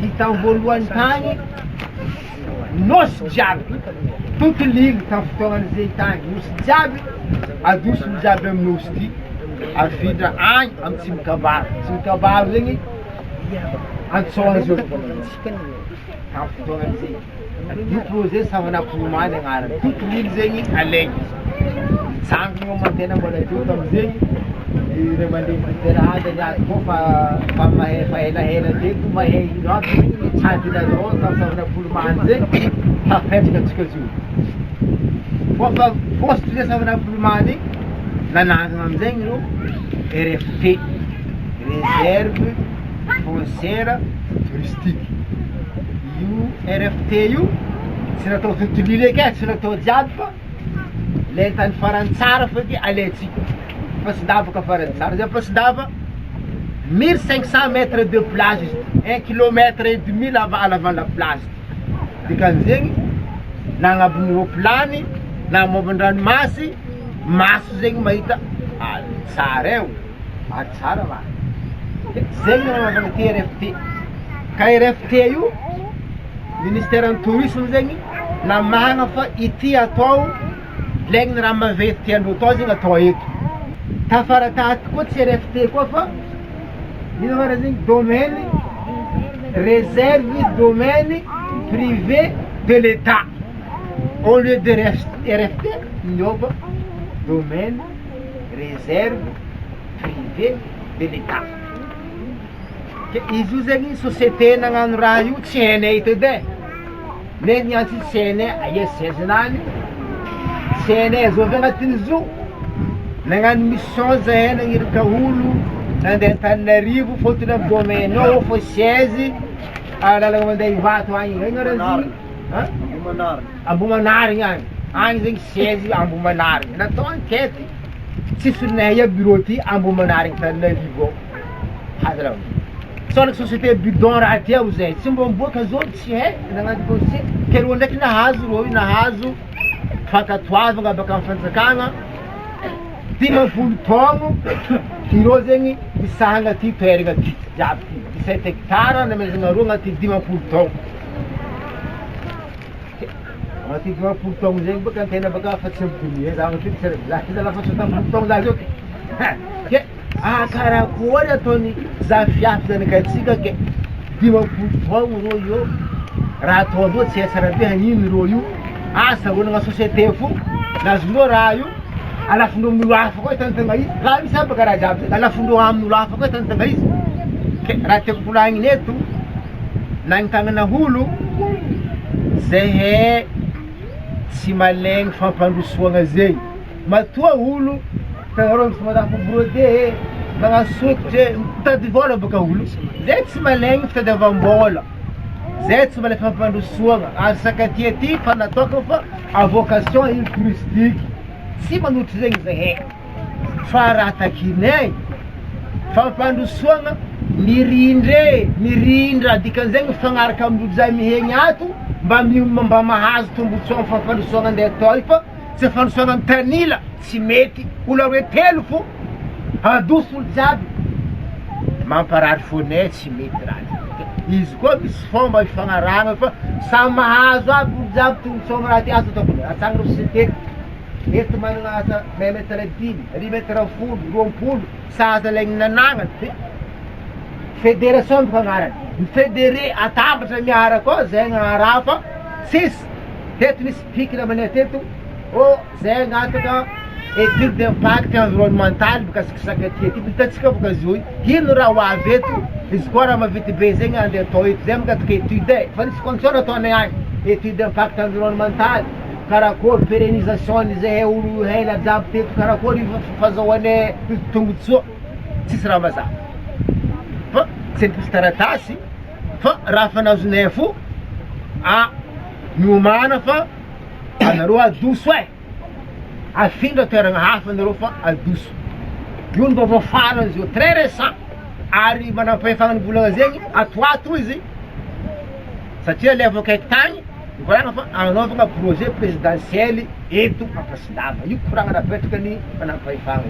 Hitan'ny voalohany tany nosy jiaby tontoliny tamin'ny fotoanan'izay tany nosy jiaby adosony jiaby amin'ny nosy ty afidra agny amin'ny Tsimikabaro zegny antsoana zao tamin'ny fotoanan'izay dipro zay savanapolomany agnarany tontoliny zegny alaigny tsangana mantena mbola teo tamin'izay ire mandeha terahada niazy koa fa mahay fa helahela teto mahay ino aby adina zao tamin'ny savanapolomany zay tapetraka atsika zio koa fa poste zay savanapolomany nanangana amizegny no RFT réserve foncière touristique io RFT io tsy natao tontoliny eky tsy natao jiaby fa le tany farany tsara feky alaitsika fa tsy davaka farany tsara zay fa tsy dava 1500 mètres de plage 1 kilomètre et demi lavant la plage dikan'izegny na agnabon'ny roplany na amoban-dranomasy maso zegny mahita tsara eo tsara va zegny nanaovana ty RFT ka RFT io ministèren'ny tourisme zegny namahana fa ity atao legny raha mavety tiandreo atao zegny atao eto tafarataty koa tsy RFT koa fa ino mana zegny domaine réserve domaine privé de l'État au lieu de RFT miova domaine réserve privé de l'État izy io zegny société nagnano raha io tsy hainay eto edy ne niantsy tsy hainay ISS nany tsy hainay azovy agnatin'izy io nagnano mission zahay nagniraka olo nandeha Antananarivo fotony amin'ny domaine ao fa siège lalagna mandeha Ivato agny regny raha Ambomanarigny agny zegny siège Ambomanarigny natao enquête tsisy olonay a bureau ty Ambomanarigny Antananarivo hazara sona société bidon raha ty ao zay tsy mba miboaka zao tsy hay nagnano dossier ke rô ndraiky nahazo fankatoavagna baka amin'ny fanjakagna 50 taogno irô zegny misahagna ty toeragna ty jiaby ty 17 hectare namezagna rô agnaty 50 taogno agnaty 50 taogno zegny baka antena baka fa tsy ampidiny zava ty lafa tsy 50 taogno za zao ty karakory ataony zafiafy zanakatsika ke 50 taogno rô io raha ataondreo tsy esara be hanino rô io asa olagna société fo nazondreo raha io alafondreo amin'olo hafa koa hitanitagna izy raha misy abaka raha jiaby zay alafondreo amin'olo hafa koa hitanitagna izy ke raha tiako volagniny eto nagnitagnana olo zahay tsy malegny fampandrosoagna zegny matoa olo tanareo misy mandafa brodé magnasotry mitady vola baka olo zay tsy malegny fitadiavam-bola zay tsy malegny fampandrosoagna ary sakatia ty fa natoka fa à vocation ino touristique tsy manotry zegny zahay fa raha takinay fampandrosoagna mirindra dikan'izegny mifagnaraka amin'olo zay mihegny ato mba mahazo tombotsoa fampandrosoagna andeha atao fa tsy fandrosoagna amin'ny tanila tsy mety olo aroe telo fo adoso olo jiaby mamparary fonay tsy mety raha izy koa misy fomba ifagnarahana fa samy mahazo aby olo jiaby tombotsoagna raha ty asa ataoko atsagna société eto manana asa 1 metre 10 2 metre 10 20 sahaza legny nanagna fédération mifagnarany mifédéré atabatra miara koa zay gnaraha fa tsisy teto misy pikina manea teto zay agnataka étude d'impact environnemental bikasiky sakatia ty bitatsika boka zio ino raha ho avy eto izy koa raha mavity be zegny andeha atao eto zay magataka étude fa nisy condition ataonay agny étude d'impact environnemental karakory pérennisation zay olo hela jiaby teto karakory fazahoane tombotsoa tsisy raha mazava fa tsy mpisy taratasy fa raha fanazonay fo miomana fa anareo adoso afindra toeragna hafa anareo fa adoso io mbava farany zio très récent ary manampahefagna ny volagna zegny atoato izy satria le avakaiky tagny nikoragna fa anaovagna projet présidentiel eto Ampasidava io koragna napetraka ny manampahefagna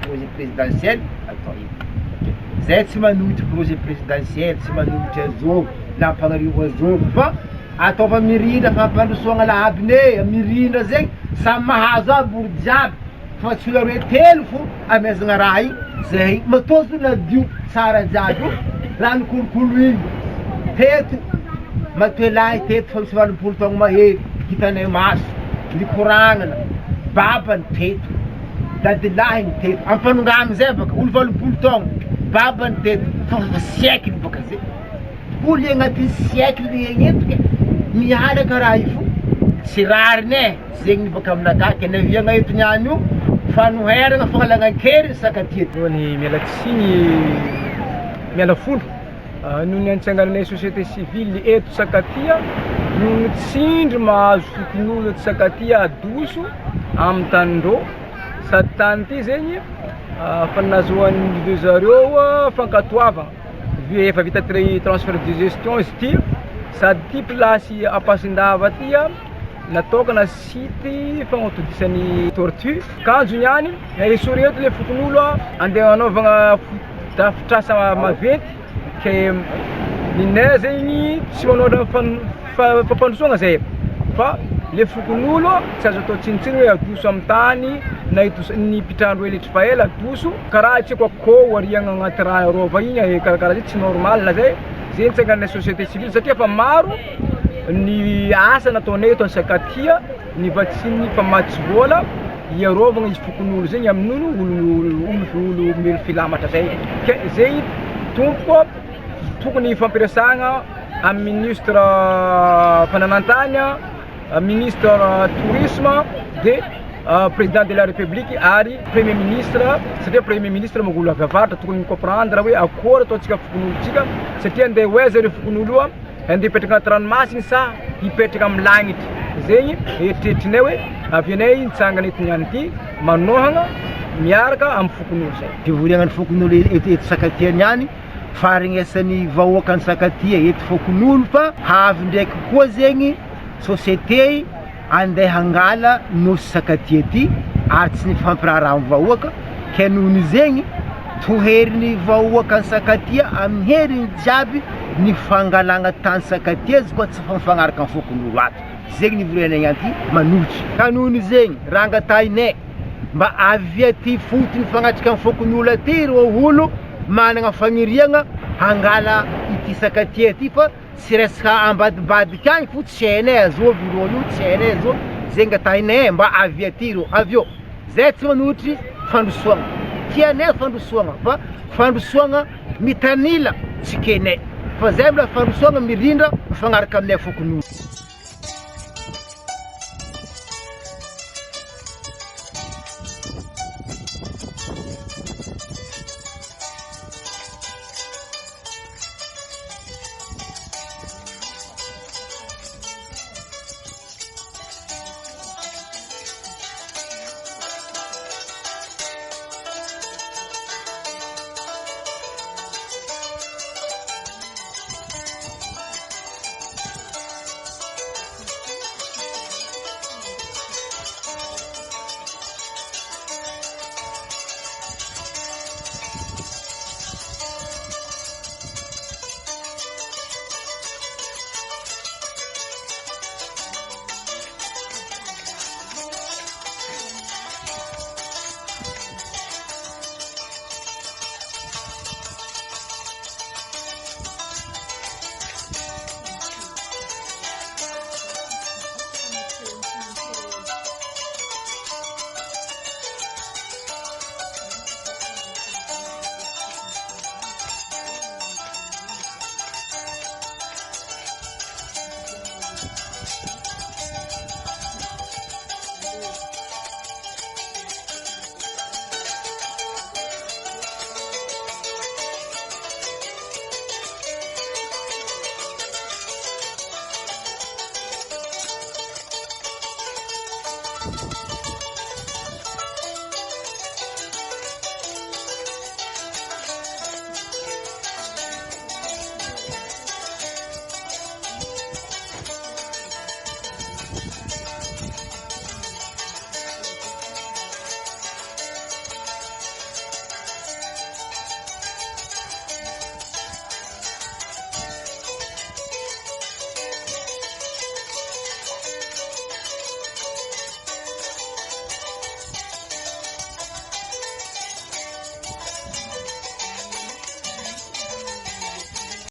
projet présidentiel atao eto zay tsy manohitra projet présidentiel, tsy manohitra zao nampanarivo zao fa ataova mirindra fampandrosoagna lahabine mirindra zegny samy mahazo aby olo jiaby fa tsy hoe telo fo amezagna raha igny zay matozo nadio tsara jiaby raha nikolokolo igny teto matoe lahy teto fa misy valopolo taogno mahery hitanay maso nikoragnana babany teto dadilahy ny teto ampanongamy zay baka olo valopolo taogno babany teto fa siècle baka zay olo agnatin'ny siècle egny etoke mialaka raha io fo tsy rarine zegny baka aminakah ke naviagna eto niany io fanoheragna fangalagnan-kery sakatia ny mialatsigny miala folo noho ny antsangananay société civile eto Sakatia noho ny tsindry mahazo fokon'olo eto Sakatia adoso amin'ny tanindrô sady tany ty zegny fanazoan'ny zareo fankatoavana vu efa vita transfert de gestion izy ty sady ty plasy Ampasindava ty natokana site fagnatodisan'ny tortue kanjo niany esori eto le fokon'olo andeha anaovagna dafitrasa maventy ke ninay zegny tsy manao fampandrosoagna zay fa le fokon'olo tsy azo atao tsinitsiny hoe adoso amin'ny tany na ny pitrandro elitry fa ela adoso karaha tsy haiko akô ariagna agnaty raha rova igny karakaraha zay tsy normal zay zay nitsanganay société civile satria fa maro ny asa nataonay eto Sakatia ny vatsiny fa matsy vola iarovagna izy fokon'olo zegny amin'olo olo melo filamatra zay ke zay tompoko tokony fampiresagna amin'ny ministre fananantany ministre tourisme de président de la république ary premier ministre satria premier ministre magolo avy avaratra tokony micomprendre hoe akory ataontsika fokon'olotsika satria andeha hoaiza ireo fokon'olo andeha hipetraka anaty ranomasiny sa hipetraka amin'ny lagnitra zegny eritreritrinay hoe avianay nitsangana eto niany ty manohagna miaraka amin'ny fokon'olo zay fivoriagna ny fokon'olo eto Sakatia niany faharegnesan'ny vahoaka ny Sakatia eto fokon'olo fa havy ndraiky koa zegny société andeha hangala nosy Sakatia ty ary tsy nifampiraharaha amin'ny vahoaka ke nohony zegny toheriny vahoaka ny Sakatia amin'ny heriny jiaby ny fangalagna tany Sakatia izy koa tsy mifanaraka amin'ny fokon'olo ato zegny nivorianay niany ty manohitry ka nohony zegny rangatainay mba avia ty fotony fagnatrika amin'ny fokon'olo aty ro olo managna faniriagna hangala ity Sakatia ty fa tsy resaka ambadibadika agny fo tsy hainay azovy ro io tsy hainay azovy zegny ngatainay mba avia ty ro avyo zay tsy manohitry fandrosoagna tianay fandrosoagna fa fandrosoagna mitanila tsy kenay fa zay mbola fandrosoagna mirindra mifagnaraka aminay fokon'olo